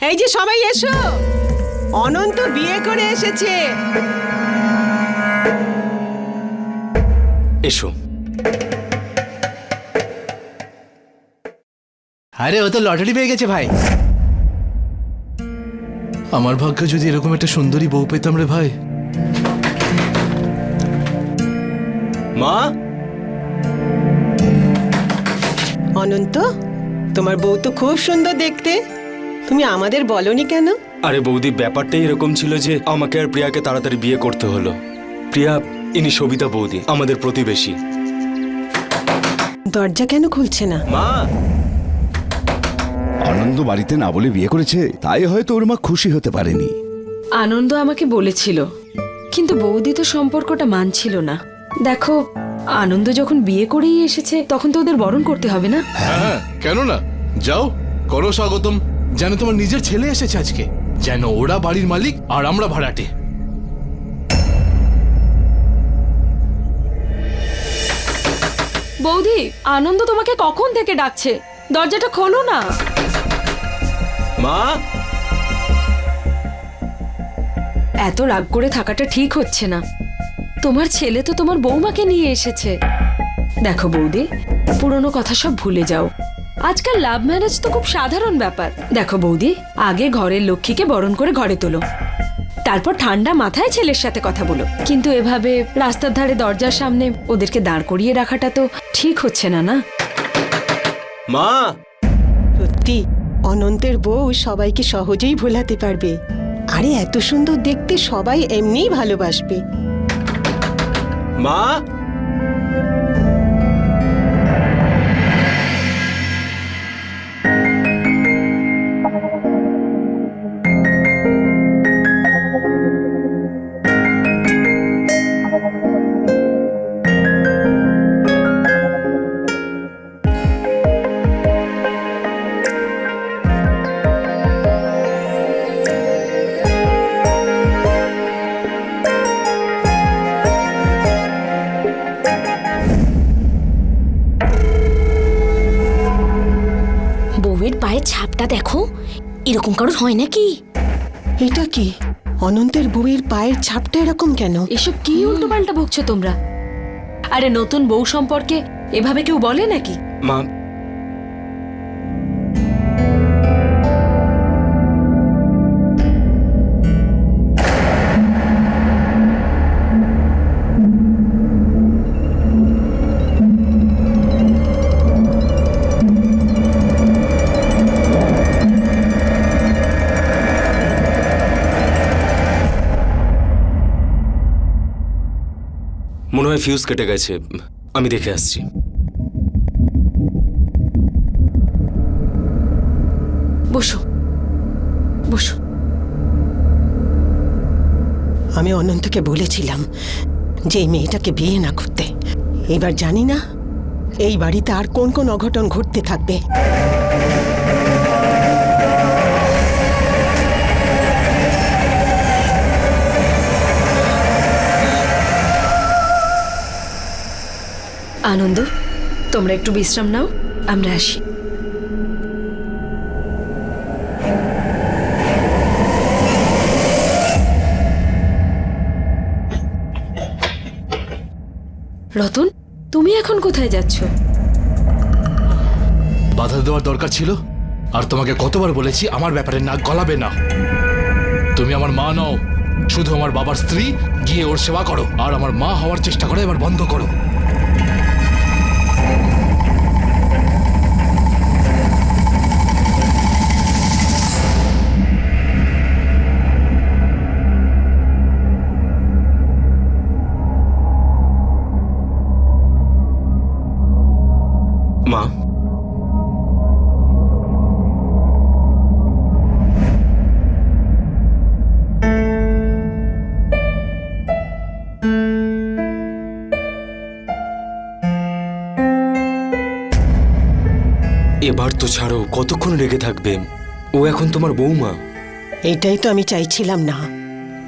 এই যে সবাই এসো, অনন্ত বিয়ে করে এসেছে। এসো। আরে ও তো লটারি পেয়ে গেছে ভাই। আমার ভাগ্য যদি এরকম একটা সুন্দরী বউ পেতাম রে ভাই। মা, অনন্ত, তোমার বউ তো খুব সুন্দর দেখতে, তুমি আমাদের বলনি কেন? আরে বৌদি, ব্যাপারটাই এরকম ছিল যে আমাকে আর প্রিয়াকে তাড়াতাড়ি বিয়ে করতে হলো। প্রিয়া, ইনি সবিতা বৌদি, আমাদের প্রতিবেশী। দরজা কেন খুলছে না? মা, আনন্দ বাড়িতে না বলে বিয়ে করেছে, তাই হয়তো ওর মা খুশি হতে পারেনি। আনন্দ আমাকে বলেছিল, কিন্তু বৌদি তো সম্পর্কটা মানছিল না। দেখো, আনন্দ যখন বিয়ে করেই এসেছে তখন তো ওদের বরণ করতে হবে না? হ্যাঁ, কেন না, যাও করো স্বাগতম। যেন তোমার নিজের ছেলে এসেছে আজকে, যেন ওরা বাড়ির মালিক আর আমরা ভাড়াটে। বৌদি, আনন্দ তোমাকে কখন থেকে ডাকছে, দরজাটা খোলো না। মা, এত রাগ করে থাকাটা ঠিক হচ্ছে না। তোমার ছেলে তো তোমার বৌমাকে নিয়ে এসেছে। দেখো বৌদি, পুরনো কথা সব ভুলে যাও। আজকাল লাভ ম্যারেজ তো খুব সাধারণ ব্যাপার। দেখো বৌদি, আগে ঘরের লক্ষ্মীকে বরণ করে ঘরে তোলো, তারপর ঠান্ডা মাথায় ছেলের সাথে কথা বলো। কিন্তু এভাবে রাস্তার ধারে দরজার সামনে ওদেরকে দাঁড় করিয়ে রাখাটা তো ঠিক হচ্ছে না, না? মা, সত্যি অনন্তের বউ সবাইকে সহজেই ভোলাতে পারবে। আরে এত সুন্দর দেখতে সবাই এমনিই ভালোবাসবে। মা, বউয়ের পায়ের ছাপটা দেখো, এরকম কারোর হয় নাকি? এটা কি? অনন্তের বউয়ের পায়ের ছাপটা এরকম কেন? এসব কি উল্টোপাল্টা বকছো তোমরা? আরে নতুন বউ সম্পর্কে এভাবে কেউ বলে নাকি? মা, মনে হয় ফিউজ কেটে গেছে, আমি দেখে আসছি। বসো বসো। আমি অনন্তকে বলেছিলাম যে এই মেয়েটাকে বিয়ে না করতে। এবার জানি না এই বাড়িতে আর কোন কোন অঘটন ঘটতে থাকবে। আনন্দ, তোমরা একটু বিশ্রাম নাও, আমরা আসি। রতন, তুমি এখন কোথায় যাচ্ছ? বাধা দেওয়ার দরকার ছিল। আর তোমাকে কতবার বলেছি আমার ব্যাপারে নাক গলাবে না। তুমি আমার মা নও, শুধু আমার বাবার স্ত্রী। গিয়ে ওর সেবা করো আর আমার মা হওয়ার চেষ্টা করো, এবার বন্ধ করো। মা, এবার তো ছাড়ো, কতক্ষণ রেগে থাকবে? ও এখন তোমার বৌমা। এইটাই তো আমি চাইছিলাম না।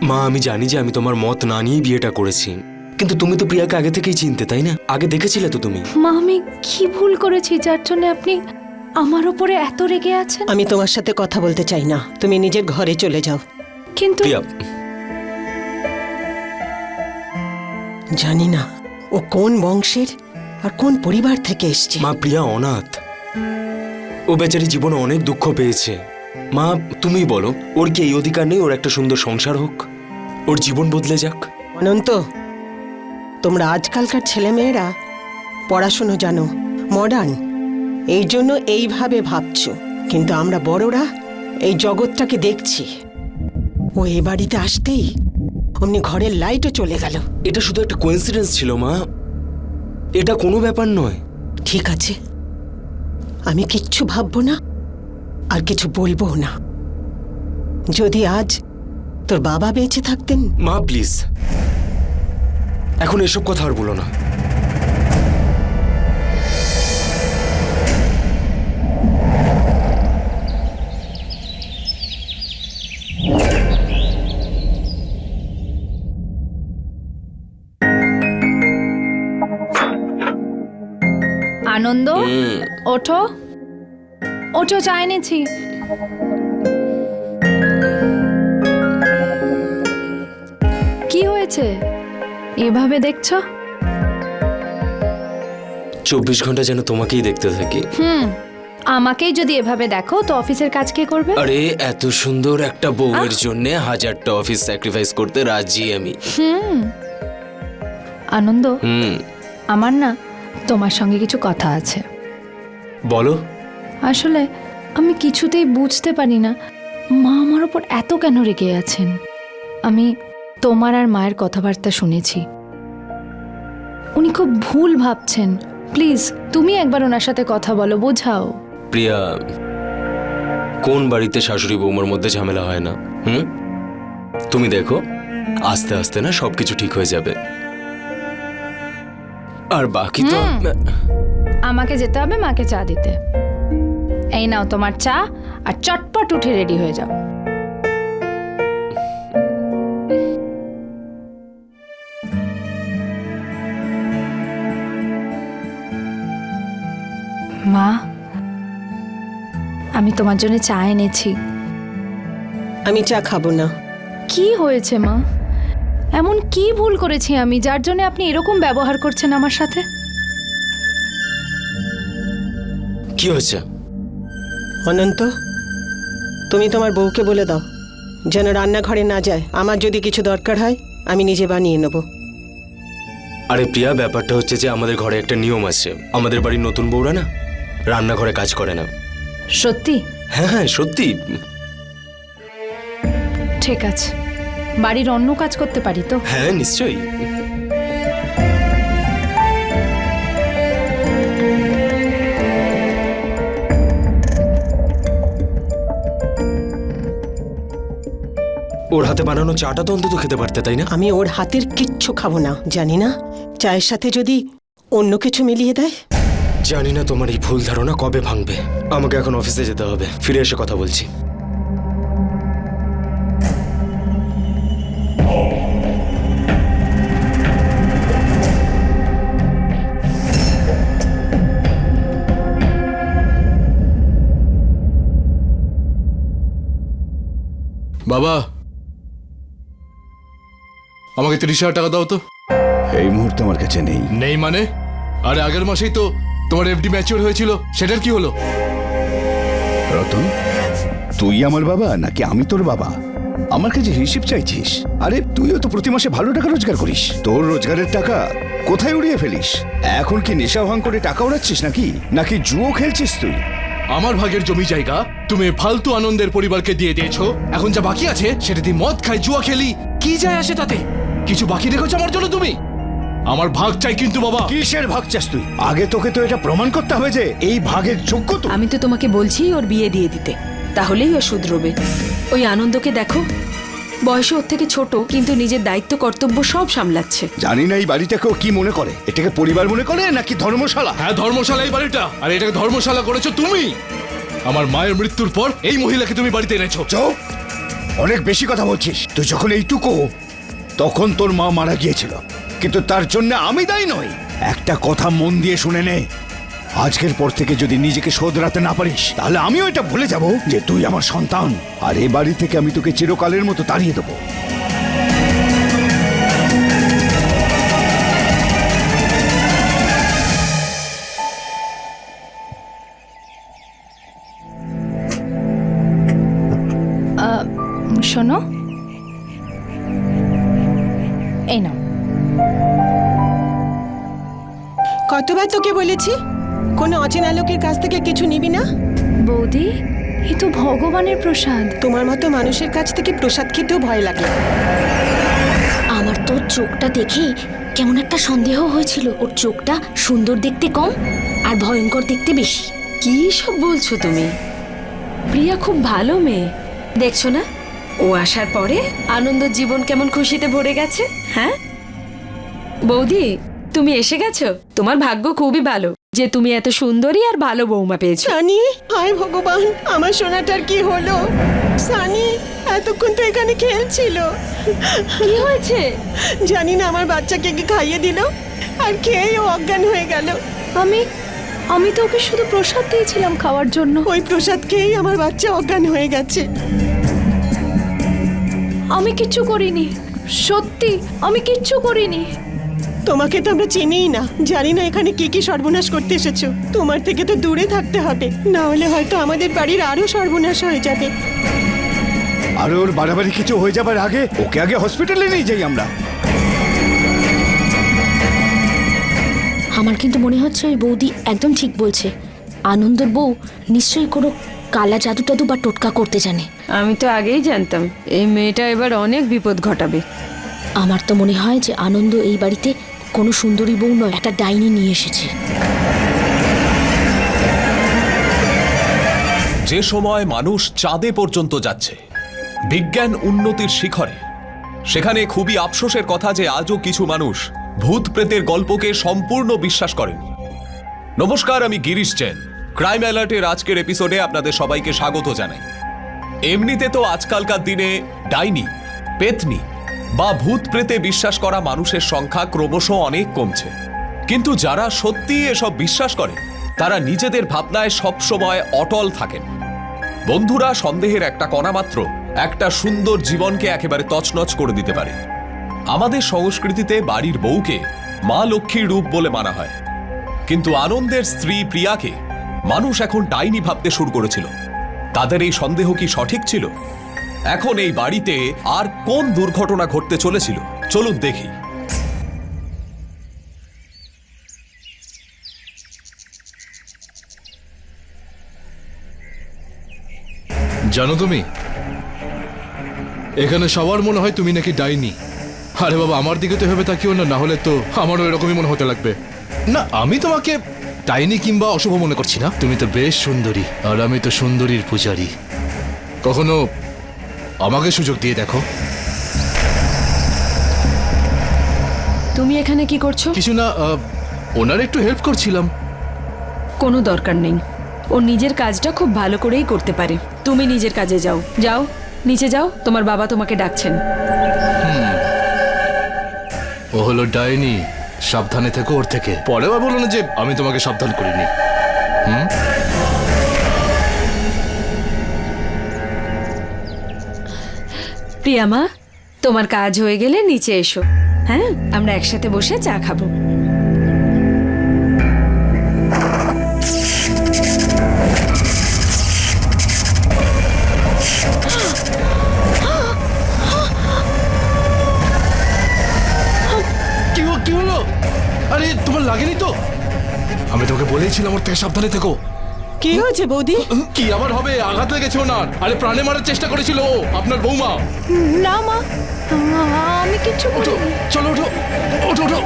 মা, আমি জানি যে আমি তোমার মত না নিয়ে বিয়েটা করেছি, কিন্তু তুমি তো প্রিয়াকে আগে থেকেই চিনতে, তাই না? আগে দেখেছিলে তো তুমি। মা, আমি কি ভুল করেছি যার জন্য আপনি আমার ওপরে এত রেগে আছেন? আমি তোমার সাথে কথা বলতে চাই না, তুমি নিজের ঘরে চলে যাও। কিন্তু প্রিয়া, জানি না ও কোন বংশের আর কোন পরিবার থেকে এসছে। মা প্রিয়া অনাথ, ও বেচারি জীবনে অনেক দুঃখ পেয়েছে। মা তুমি বলো, ওর কি এই অধিকার নেই ওর একটা সুন্দর সংসার হোক, ওর জীবন বদলে যাক? অনন্ত, তোমরা আজকালকার ছেলেমেয়েরা পড়াশুনো জানো, মডার্ন, এই জন্য এইভাবে ভাবছো, কিন্তু আমরা বড়রা এই জগৎটাকে দেখছি। ও এ বাড়িতে আসতেই অমনি ঘরের লাইটও চলে গেল। এটা শুধু একটা কোইন্সিডেন্স ছিল মা, এটা কোনো ব্যাপার নয়। ঠিক আছে, আমি কিচ্ছু ভাববো না আর কিছু বলবো না। যদি আজ তোর বাবা বেঁচে থাকতেন। মা প্লিজ, এখন এসব কথা আর বলো না। আনন্দ, ওঠো ওঠো, চা এনেছি। কি হয়েছে এভাবে দেখছো? 24 ঘন্টা যেন তোমাকেই দেখতে থাকি। আমাকেই যদি এভাবে দেখো তো অফিসের কাজ কে করবে? আরে এত সুন্দর একটা বউয়ের জন্য 1000টা অফিস স্যাক্রিফাইস করতে রাজি আমি। আনন্দ, আমার না তোমার সঙ্গে কিছু কথা আছে। বলো। আসলে আমি কিছুতেই বুঝতে পারি না মা আমার ওপর এত কেন রেগে আছেন। আমি তোমার আর মায়ের কথাবার্তা শুনেছি, উনি খুব ভুল ভাবছেন। প্লিজ তুমি একবার ওনার সাথে কথা বলো, বোঝাও। প্রিয়া, কোন বাড়িতে শাশুড়ি বৌমার মধ্যে ঝামেলা হয় না? তুমি দেখো, আস্তে আস্তে না সবকিছু ঠিক হয়ে যাবে। আর বাকি তো আমাকে যেতে হবে মাকে চা দিতে। এই নাও তোমার চা, আর চটপট উঠে রেডি হয়ে যাও। মা, আমি তোমার জন্য চা এনেছি। আমি চা খাবো না। কি হয়েছে মা? এমন কি ভুল করেছি আমি যার জন্য আপনি এরকম ব্যবহার করছেন আমার সাথে? কি হয়েছে? অনন্ত, তুমি তোমার বউকে বলে দাও যেন রান্নাঘরে না যায়। আমার যদি কিছু দরকার হয় আমি নিজে বানিয়ে নেব। আরে প্রিয়া, ব্যাপারটা হচ্ছে যে আমাদের ঘরে একটা নিয়ম আছে। আমাদের বাড়ির নতুন বউরা না রান্নাঘরে কাজ করে না। সত্যি? হ্যাঁ হ্যাঁ সত্যি। ঠিক আছে, বাড়ির অন্য কাজ করতে পারি তো? হ্যাঁ নিশ্চয়ই। ওর হাতে বানানো চাটা তো অন্তত খেতে পারতে, তাই না? আমি ওর হাতের কিচ্ছু খাবো না। জানি না চায়ের সাথে যদি অন্য কিছু মিলিয়ে দেয়। জানি না তোমার এই ভুল ধারণা কবে ভাঙবে। আমাকে এখন অফিসে যেতে হবে, ফিরে এসে কথা বলছি। বাবা, আমাকে 30,000 টাকা দাও তো। এই মুহূর্তে আমার কাছে নেই। নেই মানে? আরে আগের মাসেই তো তোমার এফডি ম্যাচিওর হয়েছিল, সেটার কি হলো? রতন, তুই আমার বাবা নাকি আমি তোর বাবা? আমার কাছে হিসেব চাইছিস? আরে তুইও তো প্রতি মাসে ভালো টাকা রোজগার করিস। তোর রোজগারের টাকা কোথায় উড়িয়ে ফেলিস? এখন কি নেশা ভাঙ করে টাকা উড়াচ্ছিস নাকি জুয়ো খেলছিস তুই? আমার ভাগের জমি জায়গা তুমি ফালতু আনন্দের পরিবারকে দিয়ে দিয়েছো। এখন যা বাকি আছে সেটা দিয়ে মদ খাই, জুয়া খেলি, কি যায় আসে তাতে? কিছু বাকি রেখেছো আমার জন্য তুমি? আমার ভাগ চাই কিন্তু বাবা। কিসের ভাগ চাস তুই? আগে তোকে তো এটা প্রমাণ করতে হবে যে এই ভাগের যোগ্য তুই। আমি তো তোমাকে বলছি ওর বিয়ে দিয়ে দিতে, তাহলেই ও শুধরবে। ওই আনন্দকে দেখো, বয়সে ওর থেকে ছোট, কিন্তু নিজের দায়িত্ব কর্তব্য সব সামলাচ্ছে। জানি না এই বাড়িটাকেও কি মনে করে। এটাকে পরিবার মনে করে নাকি ধর্মশালা? হ্যাঁ ধর্মশালা এই বাড়িটা, আর এটাকে ধর্মশালা করেছো তুমি। আমার মায়ের মৃত্যুর পর এই মহিলাকে তুমি বাড়িতে এনেছো। চুপ, অনেক বেশি কথা বলছিস। তুই যখন এইটুকু, তখন তোর মা মারা গিয়েছিল, কিন্তু তার জন্য আমি দায়ী নই। একটা কথা মন দিয়ে শুনে নে, আজকের পর থেকে যদি নিজেকে শোধরাতে না পারিস তাহলে আমিও এটা ভুলে যাব যে তুই আমার সন্তান, আর এ বাড়ি থেকে আমি তোকে চিরকালের মতো তাড়িয়ে দেবো। শোনো, এই নাও। কতবার তোকে বলেছি কোনো অচেনা লোকের কাছ থেকে কিছু নিবি না। বৌদি, এ তো ভগবানের প্রসাদ। তোমার মতো মানুষের কাছ থেকে প্রসাদ খেতেও ভয় লাগে। আমার তো চোখটা দেখে কেমন একটা সন্দেহ হয়েছিল। ওর চোখটা সুন্দর দেখতে কম আর ভয়ঙ্কর দেখতে বেশি। কি সব বলছো তুমি? প্রিয়া খুব ভালো মেয়ে, দেখছো না ও আসার পরে আনন্দ জীবন কেমন খুশিতে ভরে গেছে। হ্যাঁ বৌদি, তুমি এসে গেছো। তোমার ভাগ্য খুবই ভালো যে তুমি এত সুন্দরী আর ভালো বৌমা পেয়েছো। সানি, হায় ভগবান, আমার সোনাটার কি হলো? সানি এতক্ষণ তো এখানে খেলছিল। কি হয়েছে? জানি না, আমার বাচ্চাকে কি খাইয়ে দিল আর খেয়ে ও অজ্ঞান হয়ে গেল। আমি তো ওকে শুধু প্রসাদ দিয়েছিলাম খাওয়ার জন্য। ওই প্রসাদ খেয়েই আমার বাচ্চা অজ্ঞান হয়ে গেছে। আমি কিচ্ছু করিনি, সত্যি আমি কিচ্ছু করিনি। তোমাকে তো আমরা চিনিই না, জানি না এখানে কি কি সর্বনাশ করতে এসেছো। তোমার থেকে তো দূরে থাকতে হবে, না হলে হয়তো আমাদের বাড়ির আরো সর্বনাশ হয়ে যাবে। আর ওর বাড়াবাড়ি কিছু হয়ে যাবার আগে ওকে আগে হসপিটালে নিয়ে যাই আমরা। আমার কিন্তু মনে হচ্ছে ওই বৌদি একদম ঠিক বলছে। আনন্দর বউ নিশ্চয়ই কোনো কালা জাদু টাদু বা টোটকা করতে জানে। আমি তো আগেই জানতাম এই মেয়েটা এবার অনেক বিপদ ঘটাবে। আমার তো মনে হয় যে আনন্দ এই বাড়িতে কোনো সুন্দরী বউ নয়, একটা ডাইনি নিয়ে এসেছে। যে সময় মানুষ চাঁদে পর্যন্ত যাচ্ছে, বিজ্ঞান উন্নতির শিখরে, সেখানে খুবই আফসোসের কথা যে আজও কিছু মানুষ ভূত প্রেতের গল্পকে সম্পূর্ণ বিশ্বাস করেন। নমস্কার, আমি গিরিশ জেন। ক্রাইম অ্যালার্টের আজকের এপিসোডে আপনাদের সবাইকে স্বাগত জানাই। এমনিতে তো আজকালকার দিনে ডাইনি, পেতনি বা ভূত প্রেতে বিশ্বাস করা মানুষের সংখ্যা ক্রমশ অনেক কমছে, কিন্তু যারা সত্যি এসব বিশ্বাস করে তারা নিজেদের ভাবনায় সবসময় অটল থাকেন। বন্ধুরা, সন্দেহের একটা কণা মাত্র একটা সুন্দর জীবনকে একেবারে তছনছ করে দিতে পারে। আমাদের সংস্কৃতিতে বাড়ির বউকে মা লক্ষ্মীর রূপ বলে মানা হয়, কিন্তু আনন্দের স্ত্রী প্রিয়াকে মানুষ এখন ডাইনি ভাবতে শুরু করেছিল। তাদের এই সন্দেহ কি সঠিক ছিল? এখন এই বাড়িতে আর কোন দুর্ঘটনা ঘটতে চলেছিল চলুন দেখি। জানো তুমি, এখানে সবার মনে হয় তুমি নাকি ডাইনি। আরে বাবা, আমার দিকে তো ভেবে তাকিও না, না হলে তো আমারও এরকমই মনে হতে লাগবে। না, আমি তোমাকে ডাইনি কিংবা অশুভ মনে করছি না। তুমি তো বেশ সুন্দরী, আর আমি তো সুন্দরীর পূজারী। কখনো আমাকে সুযোগ দিয়ে দেখো। তুমি এখানে কি করছো? কিছু না, ওনার একটু হেল্প করছিলাম। কোনো দরকার নেই, ও নিজের কাজটা খুব ভালো করেই করতে পারে। তুমি নিজের কাজে যাও। যাও, নিচে যাও, তোমার বাবা তোমাকে ডাকছেন। ও হলো ডাইনি, সাবধানে থেকো ওর থেকে। পরেও বলো না যে আমি তোমাকে সাবধান করিনি। প্রিয়ামা, তোমার কাজ হয়ে গেলে নিচে এসো। হ্যাঁ, আমরা একসাথে বসে চা খাবো। কি হলো? আরে তোমার লাগেনি তো? আমি তোমাকে বলেছিলাম ওর থেকে সাবধানে থেকো। কি হয়েছে বৌদি? কি আবার হবে? আঘাত লেগেছে ওনার। আরে প্রাণে মারার চেষ্টা করেছিল ও, আপনার বৌমা। না মা, আমি কিচ্ছু ওঠো, করিনি। চলো ওঠো, ওঠো ওঠো।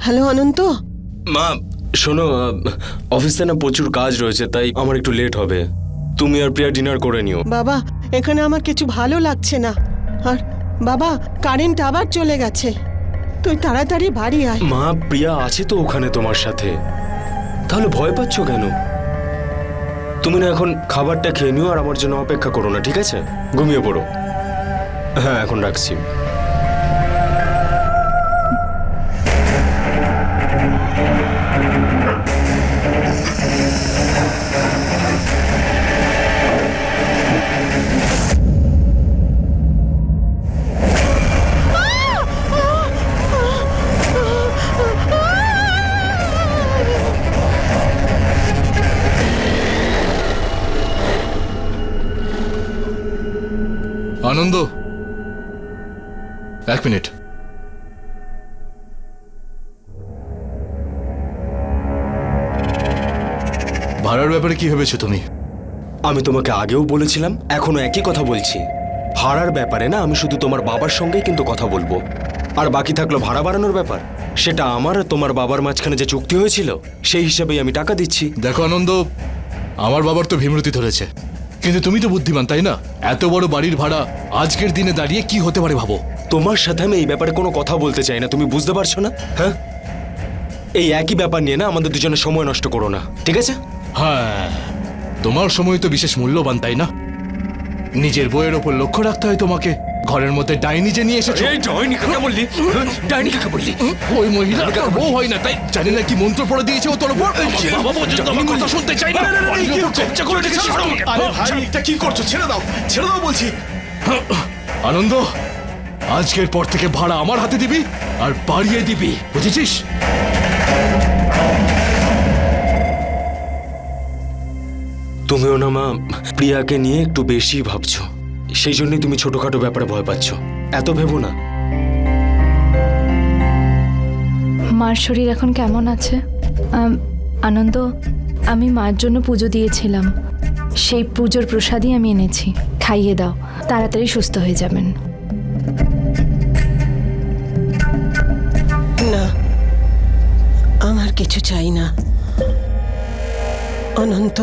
হ্যালো অনন্ত। মা শোনো, অফিসে না প্রচুর কাজ রয়েছে, তাই আমার একটু লেট হবে। তুমি আর প্রিয়া ডিনার করে নিও। বাবা, এখানে আমার কিছু ভালো লাগছে না। আর বাবা, কারেন্ট আবার চলে গেছে, তুই তাড়াতাড়ি বাড়ি আয়। মা, প্রিয়া আছে তো ওখানে তোমার সাথে, তাহলে ভয় পাচ্ছ কেন? তুমি না এখন খাবারটা খেয়ে নিও আর আমার জন্য অপেক্ষা করো না, ঠিক আছে? ঘুমিয়ে পড়ো। হ্যাঁ, এখন রাখছি। আনন্দ, এক মিনিট। ভাড়ার ব্যাপারে কি ভেবেছো তুমি? আমি তোমাকে আগেও বলেছিলাম, এখনো একই কথা বলছি। ভাড়ার ব্যাপারে না, আমি শুধু তোমার বাবার সঙ্গেই কিন্তু কথা বলবো। আর বাকি থাকলো ভাড়া বাড়ানোর ব্যাপার, সেটা আমার আর তোমার বাবার মাঝখানে যে চুক্তি হয়েছিল সেই হিসাবেই আমি টাকা দিচ্ছি। দেখো আনন্দ, আমার বাবার তো ভীমরতি ধরেছে, কিন্তু তুমি তো বুদ্ধিমান, তাই না? এত বড় বাড়ির ভাড়া আজকের দিনে দাঁড়িয়ে কি হতে পারে ভাবো। তোমার সাথে আমি এই ব্যাপারে কোনো কথা বলতে চাই না, তুমি বুঝতে পারছো না? হ্যাঁ, এই একই ব্যাপার নিয়ে না আমাদের দুজনের সময় নষ্ট করো না, ঠিক আছে? হ্যাঁ, তোমার সময় তো বিশেষ মূল্যবান, তাই না? নিজের বইয়ের ওপর লক্ষ্য রাখতে হয় তোমাকে। ঘরের মধ্যে ডাইনি যে নিয়ে এসেছো। ডাইনি কাকে বললি? ডাইনি কাকে বললি? ওই মহিলা তোর বউ হয় না, তাই জানি না কি মন্ত্র পড়ে দিয়েছে ও তোর উপর। আমার বাবা পর্যন্ত আমার কথা শুনতে চাই না। বাড়ির উপর কবজা করে রেখেছে। আরে ভাই, এটা কি করছো? ছেড়ে দাও, ছেড়ে দাও বলছি। আনন্দ, আজকের পর থেকে ভাড়া আমার হাতে দিবি আর বাড়িয়ে দিবি, বুঝেছিস? তুমিও না মা, প্রিয়াকে নিয়ে একটু বেশি ভাবছো, সেই জন্যই তুমি ছোটখাটো ব্যাপারে ভয় পাচ্ছ। এত ভেবো না। মার শরীর এখন কেমন আছে? আনন্দ, আমি মার জন্য পুজো দিয়েছিলাম, সেই পুজোর প্রসাদই আমি এনেছি, খাইয়ে দাও, তাড়াতাড়ি সুস্থ হয়ে যাবেন। না, আমার কিছু চাই না। অনন্ত,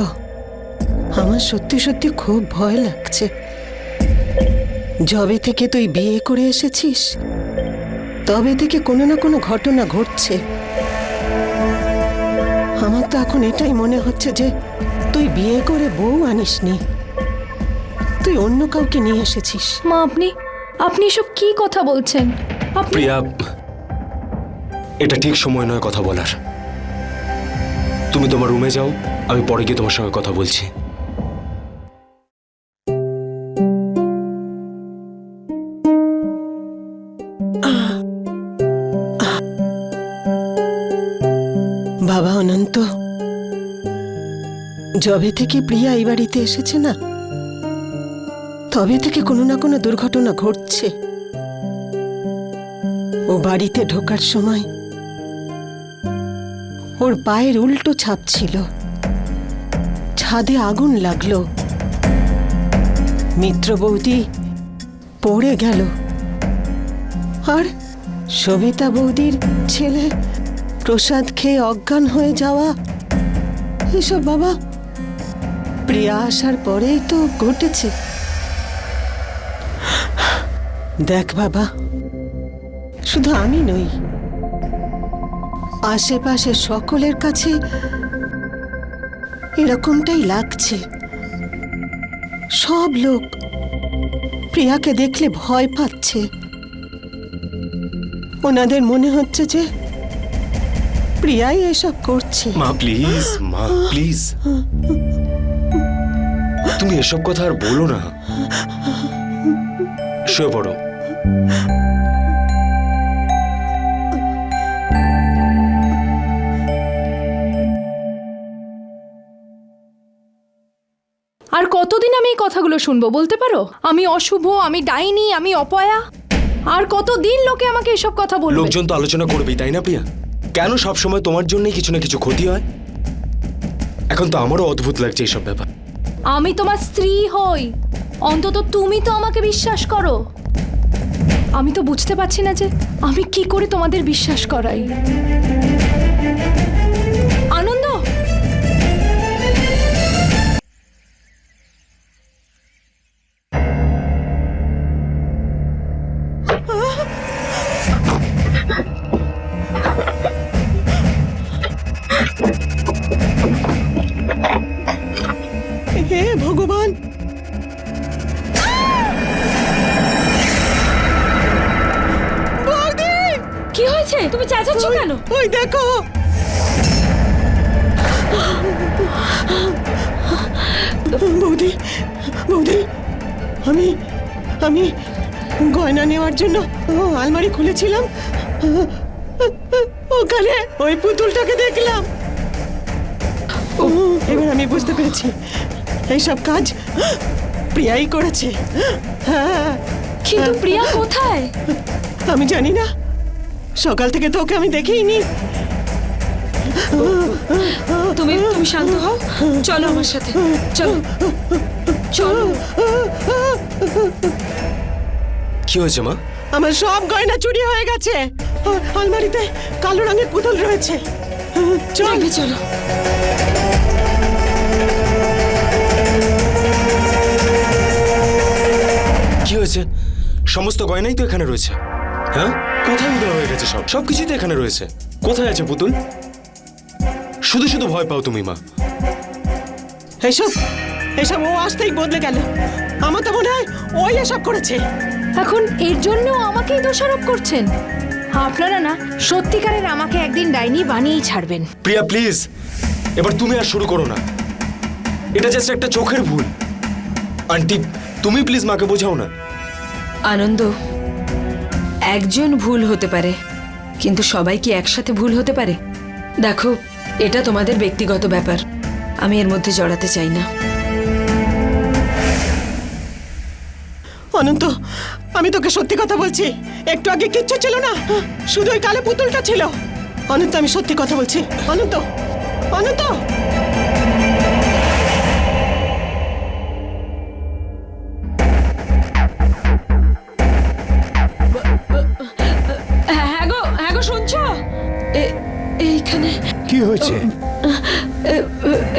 আমার সত্যি সত্যি খুব ভয় লাগছে। যবে থেকে তুই বিয়ে করে এসেছিস তবে থেকে কোনো না কোনো ঘটনা ঘটছে। আমার তো এখন এটাই মনে হচ্ছে যে তুই বিয়ে করে বউ আনিসনি, তুই অন্য কাউকে নিয়ে এসেছিস। মা, আপনি এসব কি কথা বলছেন? আপনি প্রিয়া, এটা ঠিক সময় নয় কথা বলার। তুমি তোমার রুমে যাও, আমি পরে গিয়ে তোমার সঙ্গে কথা বলছি। বাবা অনন্ত, যবে থেকে প্রিয়া এই বাড়িতে এসেছে না, তবে থেকে কোনো না কোনো দুর্ঘটনা ঘটছে। ও বাড়িতে ঢোকার সময় ওর পায়ের উল্টো ছাপ ছিল, ছাদে আগুন লাগলো, মিত্র বৌদি পড়ে গেল, আর সবিতা বৌদির ছেলে প্রসাদ খেয়ে অজ্ঞান হয়ে যাওয়া, এসব বাবা প্রিয়া আসার পরেই তো ঘটেছে। দেখ বাবা, শুধু আমি নই, আশেপাশে সকলের কাছে এরকমটাই লাগছে। সব লোক প্রিয়াকে দেখলে ভয় পাচ্ছে। ওনাদের মনে হচ্ছে যে প্রিয়াই এসব করছে। মা প্লিজ, মা প্লিজ, তুমি এসব কথা আর বলো না। শুয়ে পড়ো। আর কতদিন আমি এই কথাগুলো শুনবো বলতে পারো? আমি অশুভ, আমি ডাইনি, আমি অপয়া। আর কতদিন লোকে আমাকে এসব কথা বলবে? লোকজন তো আলোচনা করবেই, তাই না প্রিয়া? কেন সবসময় তোমার জন্যই কিছু না কিছু ক্ষতি হয়? এখন তো আমারও অদ্ভুত লাগছে এইসব ব্যাপার। আমি তোমার স্ত্রী হই, অন্তত তুমি তো আমাকে বিশ্বাস করো। আমি তো বুঝতে পারছি না যে আমি কি করে তোমাদের বিশ্বাস করাই। আনন্দ, তুমি চেঁচাচ্ছ কেন? ওই দেখো, বৌদি বৌদি, আমি আমি গয়না নেওয়ার জন্য আলমারি খুলেছিলাম, ওখানে ওই পুতুলটাকে দেখলাম। এবার আমি বুঝতে পেরেছি এইসব কাজ প্রিয়াই করেছে। হ্যাঁ, কিন্তু প্রিয়া কোথায়? আমি জানি না, সকাল থেকে তো ওকে আমি দেখিনি। তুমি তুমি শান্ত হও, চলো আমার সাথে, চলো চলো। কি হয়েছে মা? আমার সব গয়না চুরি হয়ে গেছে, আলমারিতে কালো রঙের পুতুল রয়েছে। চল দেখবে, চলো। কি হয়েছে? সমস্ত গয়নাই তো এখানে রয়েছে। হ্যাঁ, কোথায় উধাও হয়ে গেছে? সবকিছুই তো এখানে রয়েছে। কোথায় আছে পুতুল? শুধু শুধু ভয় পাও তুমি মা। এইসব এসব ও আসতেই বদলে গেল। আমার তো মনে হয় ওই এসব করেছে। এখন এর জন্য আমাকেই দোষারোপ করছেন? আপনারা না সত্যিকারের আমাকে একদিন ডাইনি বানিয়েই ছাড়বেন। প্রিয়া প্লিজ, এবার তুমি আর শুরু করো না। এটা জাস্ট একটা চোখের ভুল। আন্টি, তুমি প্লিজ মাকে বোঝাও না। আনন্দ, একজন ভুল হতে পারে, কিন্তু সবাই কি একসাথে ভুল হতে পারে? দেখো, এটা তোমাদের ব্যক্তিগত ব্যাপার, আমি এর মধ্যে জড়াতে চাই না। অনন্ত, আমি তোকে সত্যি কথা বলছি, একটু আগে কিচ্ছু ছিল না, শুধু ওই কালো পুতুলটা ছিল। অনন্ত, আমি সত্যি কথা বলছি। অনন্ত, অনন্ত, হ্যাঁ গো, শুনছো? এইখানে কি হয়েছে?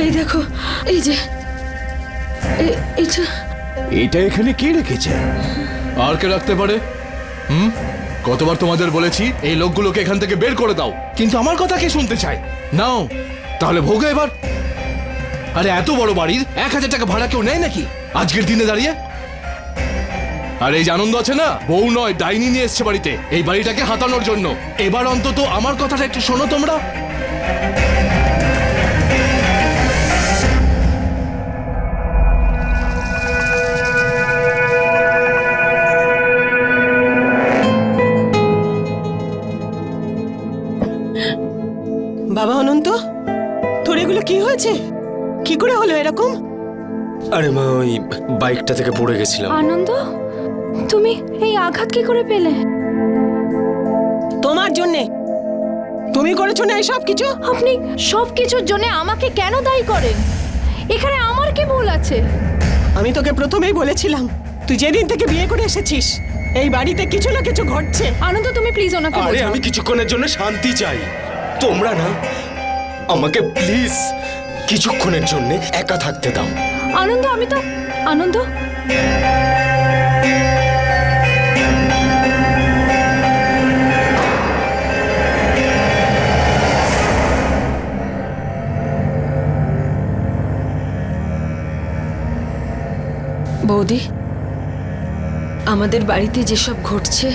এই দেখো, এই যে এটা এটা এখানে কে রেখেছে? আর কে রাখতে পারে? কতবার তোমাদের বলেছি এই লোকগুলোকে এখান থেকে বের করে দাও, কিন্তু আমার কথা কে শুনতে চায়? নাও তাহলে ভোগে এবার। আরে এত বড় বাড়ির 1000 টাকা ভাড়া কেউ নেয় নাকি আজকের দিনে দাঁড়িয়ে? আর এই যে আনন্দ আছে না, বউ নয় ডাইনি নিয়ে এসছে বাড়িতে এই বাড়িটাকে হাতানোর জন্য। এবার অন্তত আমার কথাটা একটু শোনো তোমরা। বাবা অনন্ত, তোর এগুলো কি হয়েছে? কি করে হলো এরকম? আরে মা, ওই বাইকটা থেকে পড়ে গেছিলাম। আনন্দ, তুমি এই আঘাত কি করে পেলে? তোমার জন্যে। তুমি করেছো না এই সব কিছু? আপনি সব কিছুর জন্য আমাকে কেন দায়ী করেন? এখানে আমার কি ভুল আছে? আমি তোকে প্রথমেই বলেছিলাম, তুই যেদিন থেকে বিয়ে করে এসেছিস এই বাড়িতে কিছু না কিছু ঘটছে। আনন্দ, তুমি প্লিজ ওনাকে আরে বোঝাও। আমি কিছুক্ষণের জন্য শান্তি চাই। তোমরা না আমাকে প্লিজ কিছুক্ষণের জন্য একা থাকতে দাও। আনন্দ, আমি তো আনন্দ, বৌদি, আমাদের বাড়িতে যেসব ঘটছে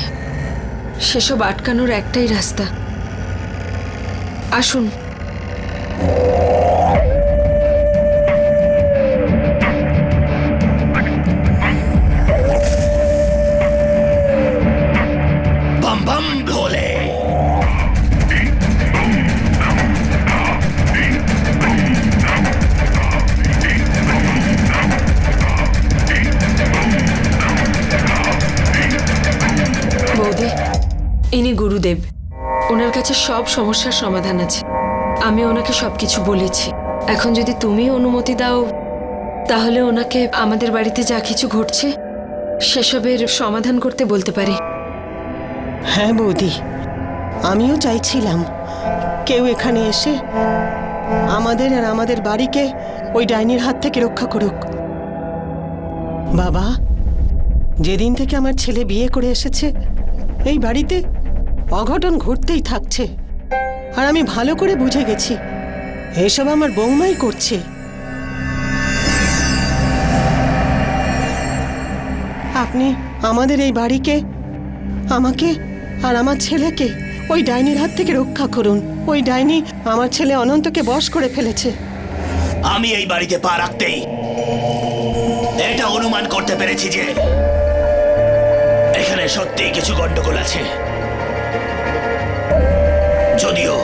সেসব আটকানোর একটাই রাস্তা। আসুন। बम बम भोले। বৌদি, ইনি গুরুদেব, ওনার কাছে সব সমস্যার সমাধান আছে। আমি ওনাকে সবকিছু বলেছি। এখন যদি তুমি অনুমতি দাও তাহলে ওনাকে আমাদের বাড়িতে যা কিছু ঘটছে সেসবের সমাধান করতে বলতে পারি। হ্যাঁ বৌদি, আমিও চাইছিলাম কেউ এখানে এসে আমাদের আর আমাদের বাড়িকে ওই ডাইনির হাত থেকে রক্ষা করুক। বাবা, যেদিন থেকে আমার ছেলে বিয়ে করে এসেছে এই বাড়িতে অঘটন ঘটতেই থাকছে, আর আমি ভালো করে বুঝে গেছি এসব আমার বৌমাই করছে। আপনি আমাদের এই বাড়িকে, আমাকে আর আমার ছেলেকে ওই ডাইনির হাত থেকে রক্ষা করুন। ওই ডাইনি আমার ছেলে অনন্তকে বশ করে ফেলেছে। আমি এই বাড়িতে পা রাখতেই এটা অনুমান করতে পেরেছি যে এখানে সত্যিই কিছু গন্ডগোল আছে। যদিও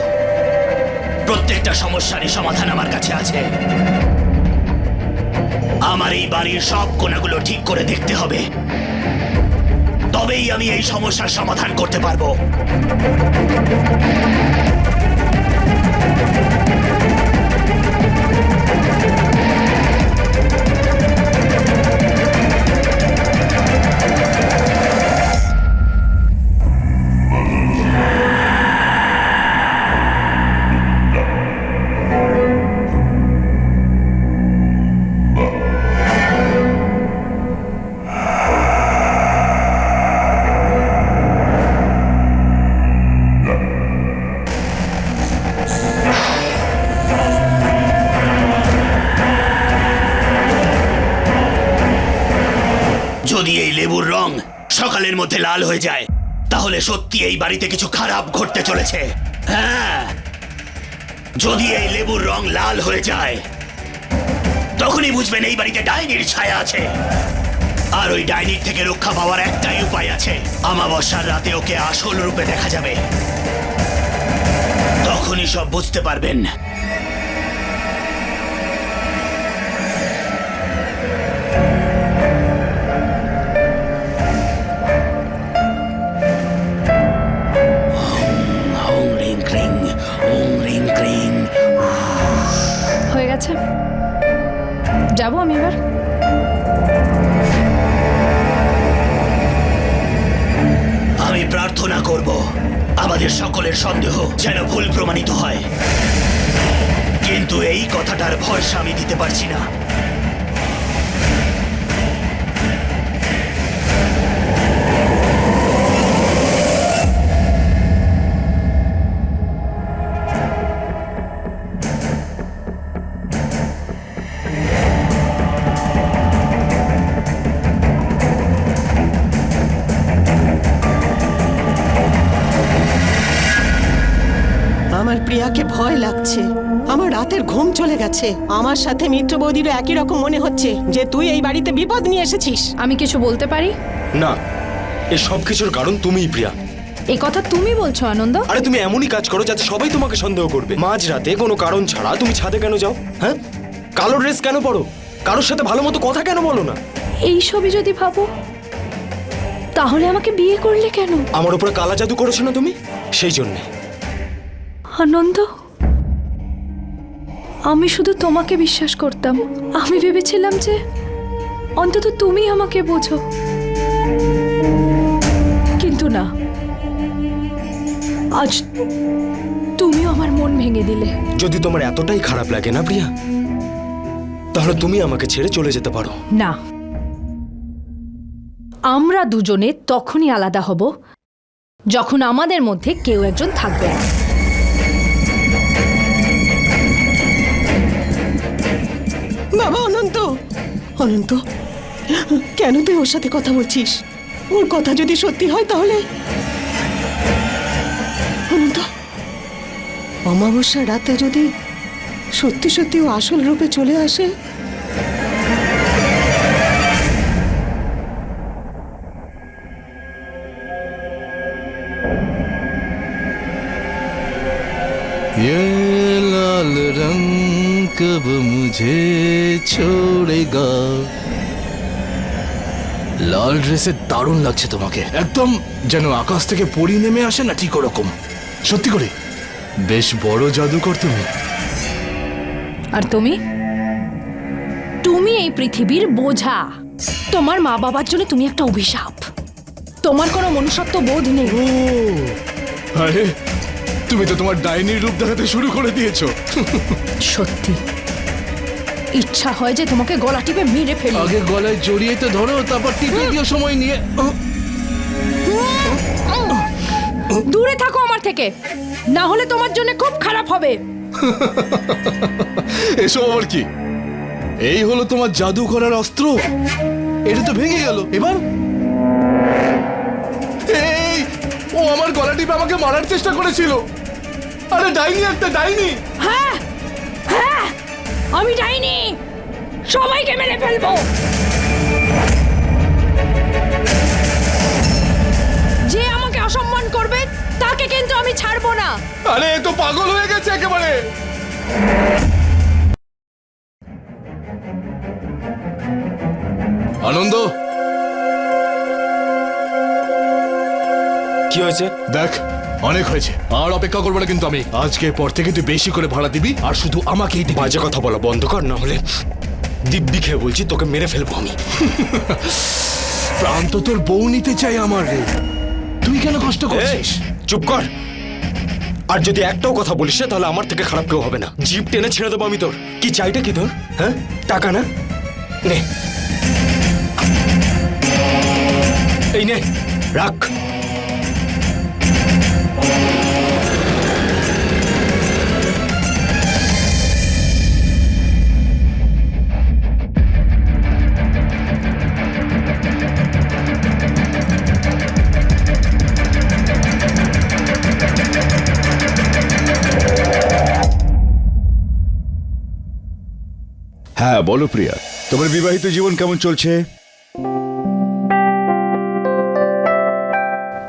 প্রত্যেকটা সমস্যারই সমাধান আমার কাছে আছে। আমার এই বাড়ির সব কোণাগুলো ঠিক করে দেখতে হবে, তবেই আমি এই সমস্যার সমাধান করতে পারবো। যদি এই লেবুর রং সকালের মধ্যে লাল হয়ে যায় তাহলে সত্যি এই বাড়িতে কিছু খারাপ ঘটতে চলেছে। হ্যাঁ, যদি এই লেবুর রং লাল হয়ে যায় তখনই বুঝবেন এই বাড়িতে ডাইনির ছায়া আছে। আর ওই ডাইনির থেকে রক্ষা পাওয়ার একটাই উপায় আছে, অমাবস্যার রাতে ওকে আসল রূপে দেখা যাবে, তখনই সব বুঝতে পারবেন। হয়ে গেছে, যাবো আমি এবার। আমি প্রার্থনা করব আমাদের সকলের সন্দেহ যেন ভুল প্রমাণিত হয়, কিন্তু এই কথাটার ভরসা আমি দিতে পারছি না। আমার প্রিয়াকে ভয় লাগছে, আমার রাতের ঘুম চলে গেছে। আমার সাথে মিত্র বৌদিরও একই রকম মনে হচ্ছে যে তুই এই বাড়িতে বিপদ নিয়ে এসেছিস। আমি কিছু বলতে পারি? না, এই সব কিছুর কারণ তুমিই প্রিয়া। এই কথা তুমি বলছো আনন্দ? আরে তুমি এমনই কাজ করো যাতে সবাই তোমাকে সন্দেহ করবে। মাঝরাতে কোনো কারণ ছাড়া তুমি ছাদে কেন যাও? হ্যাঁ, কালো ড্রেস কেন পরো? কারোর সাথে ভালো মতো কথা কেন বলো না? এই সবই যদি ভাবো তাহলে আমাকে বিয়ে করলে কেন? আমার উপরে কালা জাদু করেছো না তুমি, সেই জন্যে। আনন্দ, আমি শুধু তোমাকে বিশ্বাস করতাম। আমি ভেবেছিলাম যে অন্তত তুমি আমাকে বোঝো, কিন্তু না, আজ তুমিও আমার মন ভেঙে দিলে। যদি তোমার এতটাই খারাপ লাগে না প্রিয়া, তাহলে তুমি আমাকে ছেড়ে চলে যেতে পারো। না, আমরা দুজনে তখনই আলাদা হব যখন আমাদের মধ্যে কেউ একজন থাকবে। বাবা অনন্ত, অনন্ত, কেন তুই ওর সাথে কথা বলছিস? ওর কথা যদি সত্যি হয় তাহলে অনন্ত, অমাবস্যার রাতে যদি সত্যি সত্যি ও আসল রূপে চলে আসে, ये लाल रंग कब मुझे छोड़ेगा। লাল ড্রেসে দারুণ লাগছে তোমাকে, একদম যেন আকাশ থেকে পরি নেমে আসে না, ঠিক ওরকম। সত্যি করে বেশ বড় জাদুকর তুমি। আর তুমি তুমি এই পৃথিবীর বোঝা। তোমার মা বাবার জন্য তুমি একটা অভিশাপ। তোমার কোনো মনুষ্যত্ব বোধ নেই। ও আরে, তুমি তো তোমার ডাইনির রূপ দেখাতে শুরু করে দিয়েছো। সত্যি ইচ্ছা হয় যে তোমাকে গলা টিপে মেরে ফেলি। আগে গলায় জড়িয়ে তো ধরো, তারপর টিপে দিও সময় নিয়ে। দূরে থাকো আমার থেকে, না হলে তোমার জন্য খুব খারাপ হবে। এসব আবার কি? এই হলো তোমার জাদু করার অস্ত্র, এটা তো ভেঙে গেল। এবার এই, ও আমার গলা টিপে আমাকে মারার চেষ্টা করেছিল। আরে ডাইনি, একটা ডাইনি। হ্যাঁ হ্যাঁ, আমি যাইনি, সবাইকে মেরে ফেলবো। যে আমাকে অসম্মান করবে তাকে কিন্তু আমি ছাড়বো না। আরে এ তো পাগল হয়ে গেছে একেবারে। আনন্দ, কি হয়েছে? দেখ অনেক হয়েছে, আর অপেক্ষা করবো না কিন্তু আমি। আজকে পর থেকে তুই বেশি করে ভাড়া দিবি, আর শুধু আমাকেই দিবি। বাজে কথা বলা বন্ধ কর, না হলে দিব্যি খেয়ে বলছি তোকে মেরে ফেলবো আমি। প্রান্ত তোর বউ নিতে চাই আমার রে, তুই কেন কষ্ট করছিস? চুপ কর। আর যদি একটাও কথা বলিস না, তাহলে আমার থেকে খারাপ কেউ হবে না। জিপ টেনে ছেড়ে দেবো আমি তোর। কি চাইটা কি তোর? হ্যাঁ, টাকা না? নে, এই নে, রাখ। হ্যাঁ বলো প্রিয়া, তোমার বিবাহিত জীবন কেমন চলছে?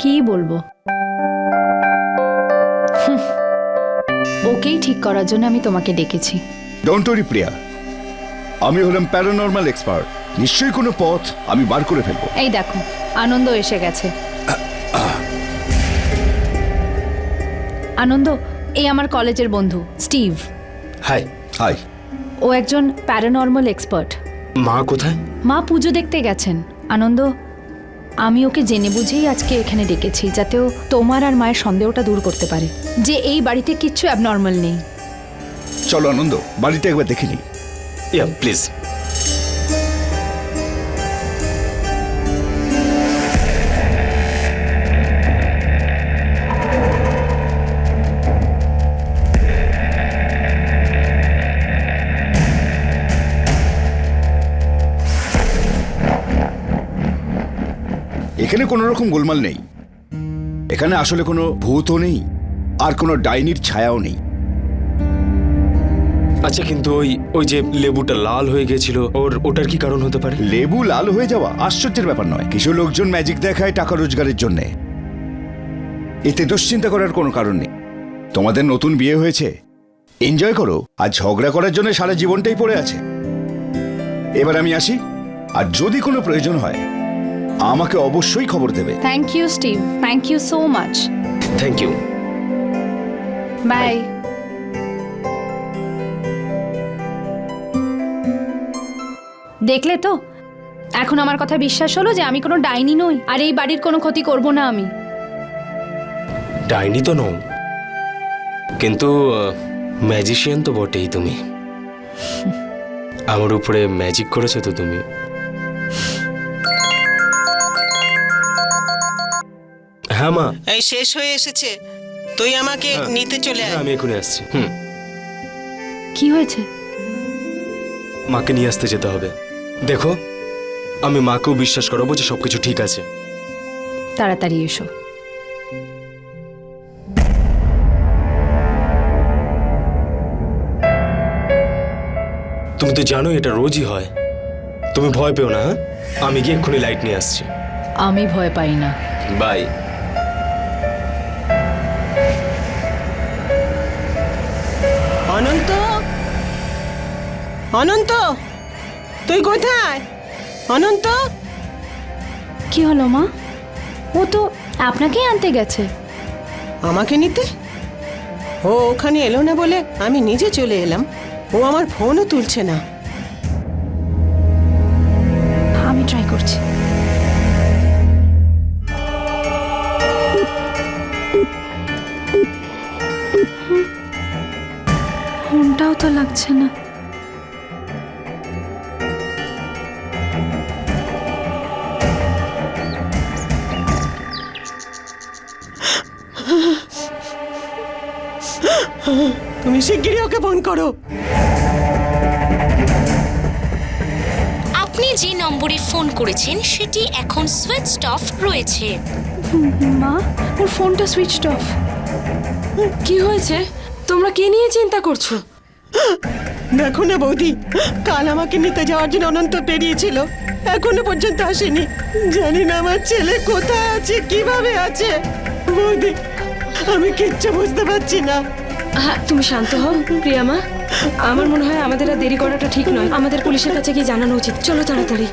কি বলবো, ওকেই ঠিক করার জন্য আমি তোমাকে ডেকেছি। ডোন্ট ওয়ারি প্রিয়া, আমি হলাম প্যারানর্মাল এক্সপার্ট। নিশ্চয়ই কোনো পথ আমি বার করে ফেলবো। এই দেখো, আনন্দ এসে গেছে। আনন্দ, এই আমার কলেজের বন্ধু স্টিভ। হাই। হাই। ও একজন প্যারানর্মাল এক্সপার্ট। মা কোথায়? মা পুজো দেখতে গেছেন। আনন্দ, আমি ওকে জেনে বুঝেই আজকে এখানে ডেকেছি, যাতে ও তোমার আর মায়ের সন্দেহটা দূর করতে পারে যে এই বাড়িতে কিচ্ছু অ্যাবনর্মাল নেই। চলো আনন্দ, বাড়িটা একবার দেখে নি। ইয়া প্লিজ। এখানে কোনো রকম গোলমাল নেই। এখানে আসলে কোনো ভূতও নেই, আর কোনো ডাইনির ছায়াও নেই। আচ্ছা, কিন্তু ওই যে লেবুটা লাল হয়ে গেছিল, ওটার কি কারণ হতে পারে? লেবু লাল হয়ে যাওয়া আশ্চর্যের ব্যাপার নয়। কিছু লোকজন ম্যাজিক দেখায় টাকা রোজগারের জন্য। এতে দুশ্চিন্তা করার কোনো কারণ নেই। তোমাদের নতুন বিয়ে হয়েছে, এনজয় করো। আর ঝগড়া করার জন্য সারা জীবনটাই পড়ে আছে। এবার আমি আসি, আর যদি কোনো প্রয়োজন হয় আমাকে অবশ্যই খবর দেবে। Thank you Steve, thank you so much. Thank you. Bye. দেখলে তো, এখন আমার কথা বিশ্বাস হলো যে আমি কোনো ডাইনি নই, আর এই বাড়ির কোনো ক্ষতি করব না আমি। ডাইনি তো নও, কিন্তু ম্যাজিশিয়ান তো বটেই তুমি। আমার উপরে ম্যাজিক করেছো তো তুমি। হ্যাঁ মা, এই শেষ হয়ে এসেছে, তুই আমাকে নিতে চলে আয়। আমি এখনই আসছি। কি হয়েছে? মাকে নিয়ে আসতে যেতে হবে। দেখো, আমি মাকেও বিশ্বাস করাবো যে সবকিছু ঠিক আছে। তাড়াতাড়ি এসো। তুমি তো জানো এটা রোজই হয়। তুমি ভয় পেও না। হ্যাঁ, আমি গিয়ে এক্ষুনি লাইট নিয়ে আসছি। আমি ভয় পাই না। বাই। অনন্ত, অনন্ত, তুই কোথায়? অনন্ত, কি হলো মা? ও তো আপনাকেই আনতে গেছে। আমাকে নিতে? ও ওখানে এলো না বলে আমি নিজে চলে এলাম। ও আমার ফোনও তুলছে না। আমি ট্রাই করছি। ফোনটাও তো লাগছে না। তুমি শিগগিরই ওকে ফোন করো। আপনি যে নম্বরে ফোন করেছেন সেটি এখন সুইচড অফ রয়েছে। মা, ওর ফোনটা সুইচড অফ। কি হয়েছে? তোমরা কি নিয়ে চিন্তা করছো? দেখো না বৌদি, কাল আমাকে নিতে যাওয়ার জন্য অনন্ত বেরিয়েছিল, এখনো পর্যন্ত আসেনি। জানি না আমার ছেলে কোথায় আছে, কিভাবে আছে। বৌদি, আমি কিচ্ছু বুঝতে পারছি না। হ্যাঁ, তুমি শান্ত হও প্রিয়া মা। আমার মনে হয় আমাদের আর দেরি করাটা ঠিক নয়, আমাদের পুলিশের কাছে গিয়ে জানানো উচিত। চলো তাড়াতাড়ি।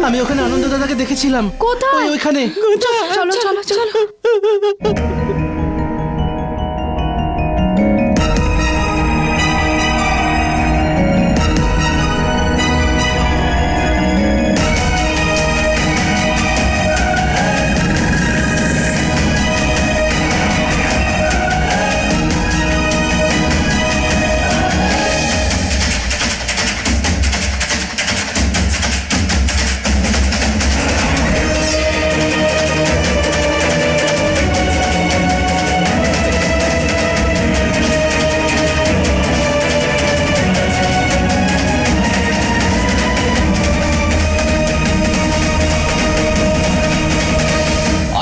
আমি ওখানে আনন্দ দাদাকে দেখেছিলাম। কোথায়? ওইখানে। চলো চলো চলো।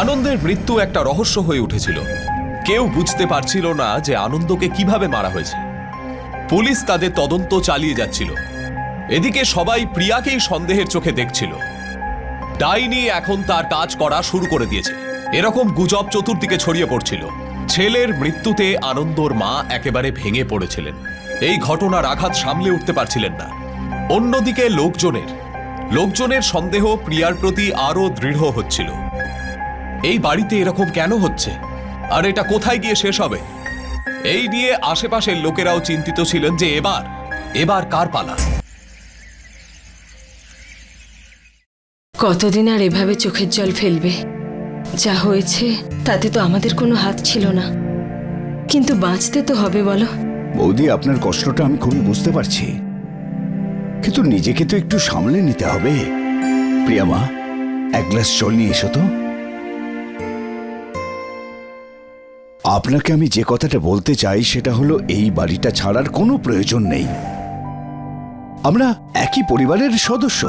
আনন্দের মৃত্যু একটা রহস্য হয়ে উঠেছিল। কেউ বুঝতে পারছিল না যে আনন্দকে কিভাবে মারা হয়েছে। পুলিশ তাদের তদন্ত চালিয়ে যাচ্ছিল। এদিকে সবাই প্রিয়াকেই সন্দেহের চোখে দেখছিল। ডাইনি এখন তার কাজ করা শুরু করে দিয়েছে, এরকম গুজব চতুর্দিকে ছড়িয়ে পড়ছিল। ছেলের মৃত্যুতে আনন্দর মা একেবারে ভেঙে পড়েছিলেন। এই ঘটনার আঘাত সামলে উঠতে পারছিলেন না। অন্যদিকে লোকজনের সন্দেহ প্রিয়ার প্রতি আরো দৃঢ় হচ্ছিল। এই বাড়িতে এরকম কেন হচ্ছে, আর এটা কোথায় গিয়ে শেষ হবে? এই নিয়ে আশেপাশের লোকেরাও চিন্তিত ছিলেন যে এবার কার পালা। কতদিন আর এভাবে চোখের জল ফেলবে? যা হয়েছে তাতে তো আমাদের কোনো হাত ছিল না, কিন্তু বাঁচতে তো হবে বলো। বৌদি, আপনার কষ্টটা আমি খুবই বুঝতে পারছি, কিন্তু নিজেকে তো একটু সামলে নিতে হবে। প্রিয়া মা, এক গ্লাস জল নিয়ে এসো তো। আপনাকে আমি যে কথাটা বলতে চাই সেটা হলো, এই বাড়িটা ছাড়ার কোনো প্রয়োজন নেই। আমরা একই পরিবারের সদস্য,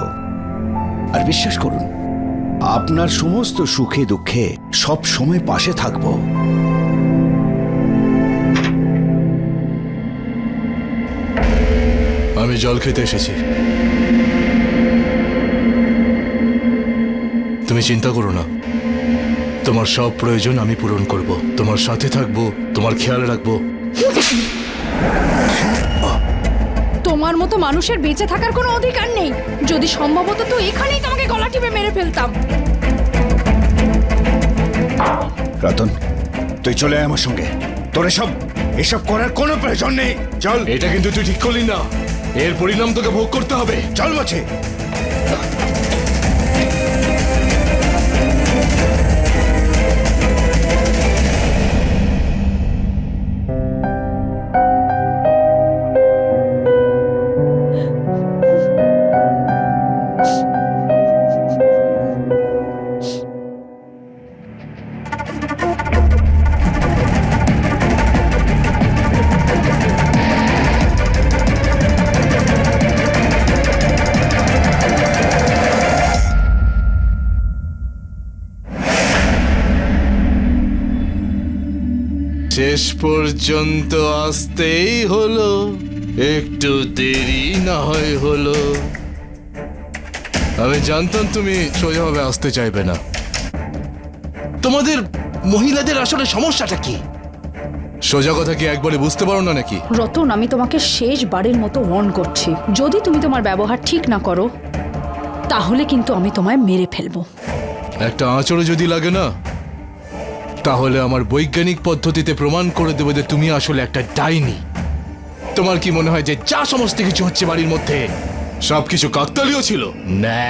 আর বিশ্বাস করুন, আপনার সমস্ত সুখে দুঃখে সব সময় পাশে থাকব। আমি জল খেতে এসেছি। তুমি চিন্তা করো না, তোমার সব প্রয়োজন আমি পূরণ করব, তোমার সাথে থাকবো, তোমার খেয়াল রাখবো। তোমার মতো মানুষের বেঁচে থাকার কোনো অধিকার নেই। যদি সম্ভব হতো তো এখানেই তোমাকে গলা টিপে মেরে ফেলতাম। রতন, তুই চলে আয় আমার সঙ্গে। তোর এসব করার কোনো প্রয়োজন নেই। চল। এটা কিন্তু তুই ঠিক করলি না, এর পরিণাম তোকে ভোগ করতে হবে। চল বলছে। শেষ পর্যন্ত আসতেই হলো, একটু দেরি না হয় হলো। আমি জানতাম তুমি সোজাভাবে আসতে চাইবে না। তোমাদের মহিলাদের আসলে সমস্যাটা কি? সোজা কথা কি একবারে বুঝতে পারো না নাকি? রতন, আমি তোমাকে শেষবারের মতো ওয়ার্ন করছি, যদি তুমি তোমার ব্যবহার ঠিক না করো তাহলে কিন্তু আমি তোমায় মেরে ফেলবো। একটা আঁচড়ে যদি লাগে না, তাহলে আমার বৈজ্ঞানিক পদ্ধতিতে প্রমাণ করে দেবে যে তুমি আসলে একটা ডাইনি। তোমার কি মনে হয় যে যা সমস্ত কিছু হচ্ছে বাড়ির মধ্যে সবকিছু কাকতালীয় ছিল? না,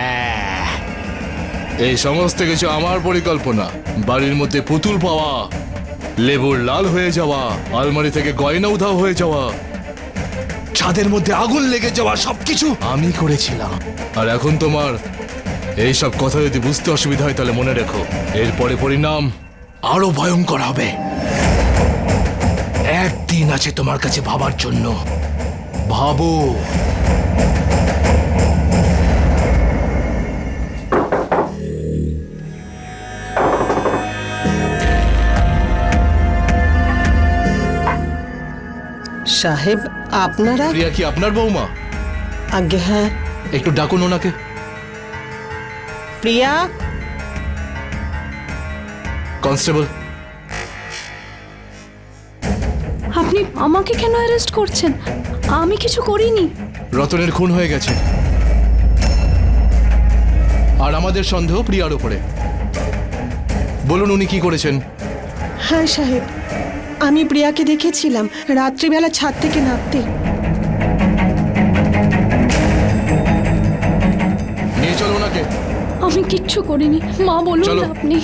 এই সমস্ত কিছু আমার পরিকল্পনা। বাড়ির মধ্যে পুতুল পাওয়া, লেবুর লাল হয়ে যাওয়া, আলমারি থেকে গয়না উধাও হয়ে যাওয়া, ছাদের মধ্যে আগুন লেগে যাওয়া, সবকিছু আমি করেছিলাম। আর এখন তোমার এই সব কথা যদি বুঝতে অসুবিধা হয় তাহলে মনে রেখো, এরপরে পরিণাম আরো ভয়ঙ্কর হবে। একদিন আছে তোমার কাছে ভাবার জন্য, ভাবো। সাহেব আপনারা প্রিয়া কি আপনার বৌমা? আগে হ্যাঁ। একটু ডাকুন ওনাকে। প্রিয়া, কনস্টেবল। আপনি আমাকে কেন অ্যারেস্ট করছেন? আমি কিছু করিনি। রতনের খুন হয়ে গেছে, আর আমাদের সন্দেহ প্রিয়ার উপরে। বলুন উনি কি করেছেন? হ্যাঁ সাহেব, আমি প্রিয়াকে দেখেছিলাম রাত্রিবেলা ছাদ থেকে নামতে। নিয়ে চলো ওনাকে। আমি কিচ্ছু করিনি। মা বলুন চলো। না আপনি।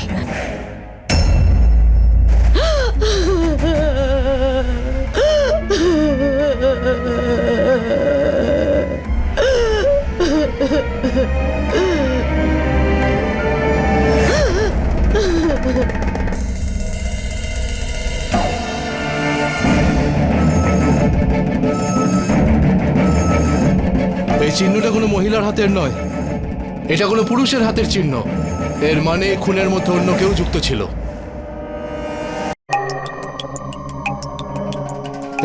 এই চিহ্নটা কোনো মহিলার হাতের নয়, এটা কোনো পুরুষের হাতের চিহ্ন। এর মানে খুনের মধ্যে অন্য কেউ যুক্ত ছিল।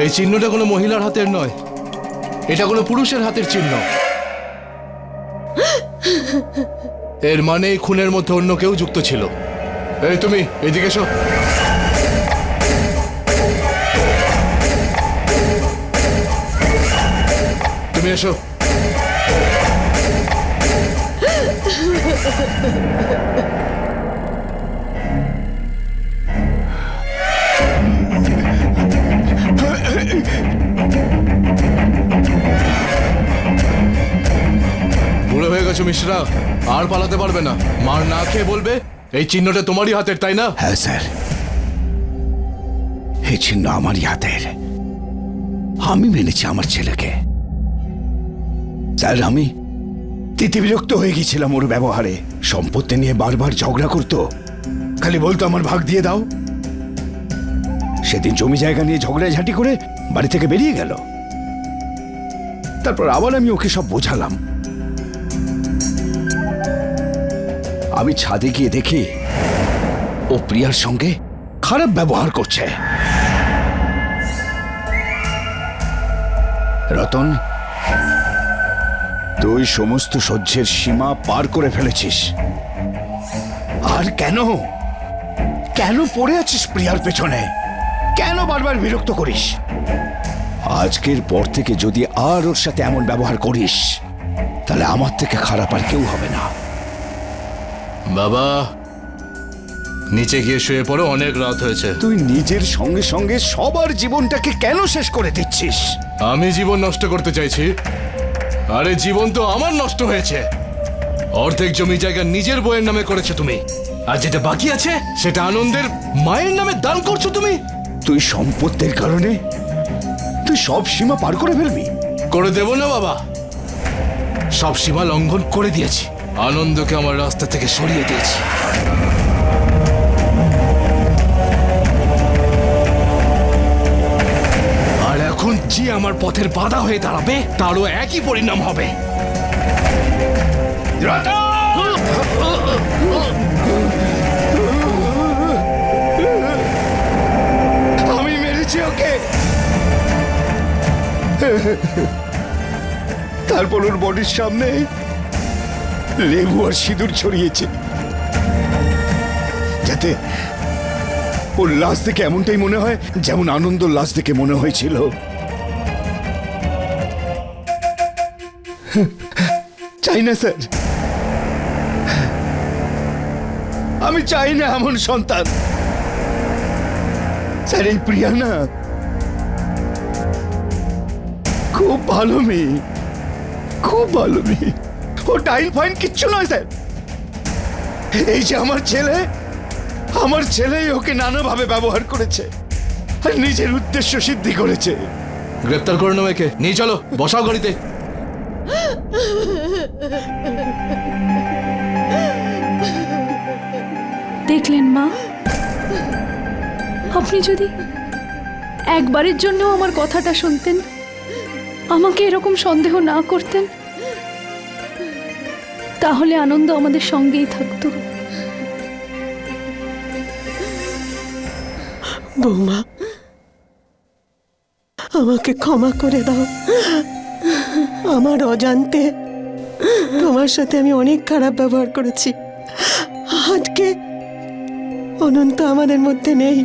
এই চিহ্নটা কোনো মহিলার হাতের নয়, এটা কোনো পুরুষের হাতের চিহ্ন। এর মানে খুনের মধ্যে অন্য কেউ যুক্ত ছিল। এই তুমি এদিকে এসো। তুমি এসো। বুড়ো হয়ে গেছো মিশ্রা, আর পালাতে পারবে না। মার না খেয়ে বলবে এই চিহ্নটা তোমারই হাতের, তাই না? হ্যাঁ স্যার, এই চিহ্ন আমারই হাতের। আমি মেনেছি আমার ছেলেকে। স্যার, আমি তিতিবিরক্ত হয়ে গেছিলাম ওর ব্যবহারে। সম্পত্তি নিয়ে বারবার ঝগড়া করতো, খালি বলতো আমার ভাগ দিয়ে দাও। সেদিন জমি জায়গা নিয়ে ঝগড়াঝাটি করে বাড়ি থেকে বেরিয়ে গেল। তারপর আবার আমি ওকে সব বোঝালাম। আমি ছাদে গিয়ে দেখি ও প্রিয়ার সঙ্গে খারাপ ব্যবহার করছে। রতন, তুই সমস্ত সহ্যের সীমা পার করে ফেলেছিস। আর কেন কেন পড়ে আছিস প্রিয়ার পেছনে? কেন বারবার বিরক্ত করিস? আজকের পর থেকে যদি আর ওর সাথে এমন ব্যবহার করিস, তাহলে আমার থেকে খারাপ আর কেউ হবে না। বাবা, নিচে গিয়ে শুয়ে পড়ো, অনেক রাত হয়েছে। তুই নিজের সঙ্গে সঙ্গে সবার জীবনটাকে কেন শেষ করে দিচ্ছিস? আমি জীবন নষ্ট করতে চাইছি? আরে জীবন তো আমার নষ্ট হয়েছে। অর্ধেক জমি জায়গা নিজের বইয়ের নামে করেছো তুমি, আর যেটা বাকি আছে সেটা আনন্দের মায়ের নামে দান করছো তুমি। তুই সম্পত্তির কারণে তুই সব সীমা পার করে ফেলবি? করে দেব না বাবা, সব সীমা লঙ্ঘন করে দিয়েছি। আনন্দকে আমার রাস্তা থেকে সরিয়ে দিয়েছি। আর এখন যে আমার পথের বাধা হয়ে দাঁড়াবে তারও একই পরিণাম হবে। আমি মেরেছি ওকে। তারপর ওর বডির সামনে লেবু আর সিঁদুর ছড়িয়েছে, যাতে ওর লাশ দেখে এমনটাই মনে হয় যেমন আনন্দর লাশ দেখে মনে হয়েছিল। চাই না স্যার, আমি চাই না এমন সন্তান। স্যার, এই প্রিয়া না খুব ভালো মেয়ে, খুব ভালো মেয়ে। ও টাইল ফাইন কিচ্ছু নয় স্যার। এই যে আমার ছেলেই ওকে নানাভাবে ব্যবহার করেছে আর নিজের উদ্দেশ্য সিদ্ধি করেছে। গ্রেপ্তার করে নাও একে, নিয়ে চলো, বসাও গাড়িতে। দেখলেন মা, আপনি যদি একবারের জন্য আমার কথাটা শুনতেন, আমাকে এরকম সন্দেহ না করতেন, তাহলে আনন্দ আমাদের সঙ্গেই থাকতো। বৌমা, আমাকে ক্ষমা করে দাও। আমার অজান্তে তোমার সাথে আমি অনেক খারাপ ব্যবহার করেছি। আজকে অনন্ত আমাদের মধ্যে নেই,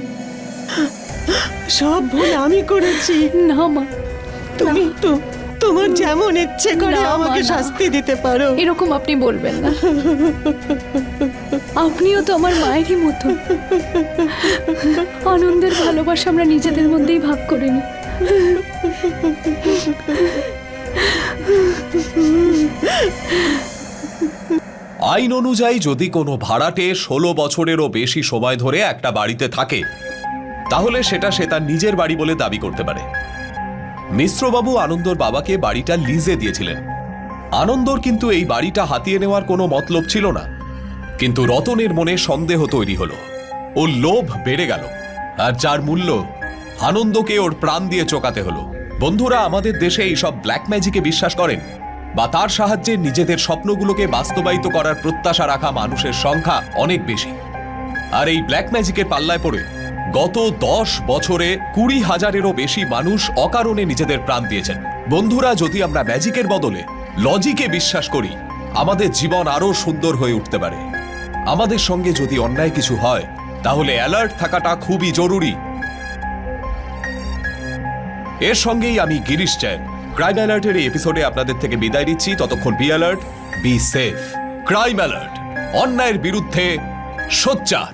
সব ভুল আমি করেছি। না মা, তুমি তো তোমার যেমন ইচ্ছে করে না, আমাকে মা, না। শাস্তি দিতে পারো। এরকম আপনি বলবেন না। আপনিও তো আমার মায়েরই মতো। আনন্দের ভালোবাসা আমরা নিজেদের মধ্যেই ভাগ করে নিই। আইন অনুযায়ী যদি কোনো ভাড়াটে 16 বছরেরও বেশি সময় ধরে একটা বাড়িতে থাকে, তাহলে সেটা সে তার নিজের বাড়ি বলে দাবি করতে পারে। মিশ্রবাবু আনন্দর বাবাকে বাড়িটা লিজে দিয়েছিলেন। আনন্দর কিন্তু এই বাড়িটা হাতিয়ে নেওয়ার কোনো মতলব ছিল না, কিন্তু রতনের মনে সন্দেহ তৈরি হলো। ওর লোভ বেড়ে গেল, আর যার মূল্য আনন্দকে ওর প্রাণ দিয়ে চোকাতে হলো। বন্ধুরা, আমাদের দেশে এইসব ব্ল্যাক ম্যাজিকে বিশ্বাস করেন বা তার সাহায্যে নিজেদের স্বপ্নগুলোকে বাস্তবায়িত করার প্রত্যাশা রাখা মানুষের সংখ্যা অনেক বেশি। আর এই ব্ল্যাক ম্যাজিকের পাল্লায় পড়ে গত 10 বছরে 20,000-এরও বেশি মানুষ অকারণে নিজেদের প্রাণ দিয়েছেন। বন্ধুরা, যদি আমরা ম্যাজিকের বদলে লজিকে বিশ্বাস করি, আমাদের জীবন আরো সুন্দর হয়ে উঠতে পারে। আমাদের সঙ্গে যদি অন্যায় কিছু হয়, তাহলে অ্যালার্ট থাকাটা খুবই জরুরি। এর সঙ্গেই আমি গিরিশ চ্যান ক্রাইম অ্যালার্টের এই এপিসোডে আপনাদের থেকে বিদায় নিচ্ছি। ততক্ষণ be alert, be safe. Crime alert, অন্যায়ের বিরুদ্ধে সোচ্চার।